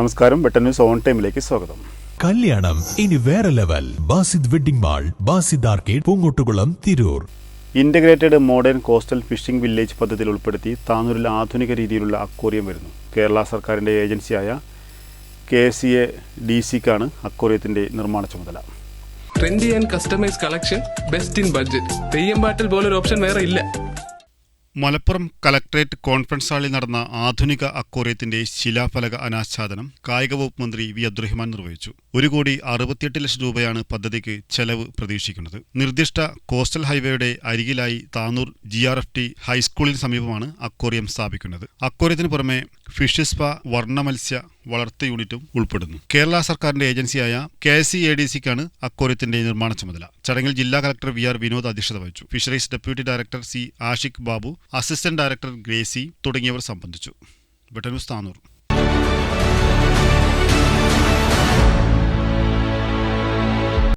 നമസ്കാരം, Vettan news on ടൈമിലേക്ക് സ്വാഗതം. കല്യാണം ഇനി വേറെ level. Basid wedding mall, Basid arcade, Poonkottukulam, Tirur. Integrated modern coastal fishing village പദ്ധതിയിൽ ഉൾപ്പെടുത്തി താനൂരിൽ ആധുനിക രീതിയിലുള്ള അക്വേറിയം വരുന്നു. കേരള സർക്കാരിൻ്റെ ഏജൻസിയായ KCADCക്കാണ് അക്വേറിയത്തിന്റെ നിർമ്മാണ ചുമതല. Trendy and customise collection, best in budget. Theyyam പാട്ടിൽ പോലൊരു ഓപ്ഷൻ വേറെ ഇല്ല. മലപ്പുറം കലക്ട്രേറ്റ് കോൺഫറൻസ് ഹാളിൽ നടന്ന ആധുനിക അക്വേറിയത്തിന്റെ ശിലാഫലക അനാച്ഛാദനം കായിക വകുപ്പ് മന്ത്രി വി. അബ്ദുറഹിമാൻ നിർവഹിച്ചു. 1,68,00,000 രൂപയാണ് പദ്ധതിക്ക് ചെലവ് പ്രതീക്ഷിക്കുന്നത്. നിർദ്ദിഷ്ട കോസ്റ്റൽ ഹൈവേയുടെ അരികിലായി താനൂർ GRFT ഹൈസ്കൂളിന് സമീപമാണ് അക്വേറിയം സ്ഥാപിക്കുന്നത്. അക്വേറിയത്തിന് പുറമെ ഫിഷ് സ്പാ, വർണ്ണമത്സ്യ വളർത്തു യൂണിറ്റും ഉൾപ്പെടുന്നു. കേരള സർക്കാരിന്റെ ഏജൻസിയായ KCADCക്കാണ് അക്വേറിയത്തിന്റെ നിർമ്മാണ ചുമതല. ചടങ്ങിൽ ജില്ലാ കളക്ടർ VR വിനോദ് അധ്യക്ഷത വഹിച്ചു. Fisheries deputy director C. Ashiq Babu, assistant director Gracy തുടങ്ങിയവർ സംബന്ധിച്ചു. വെട്ടൻ ന്യൂസ് താനൂർ.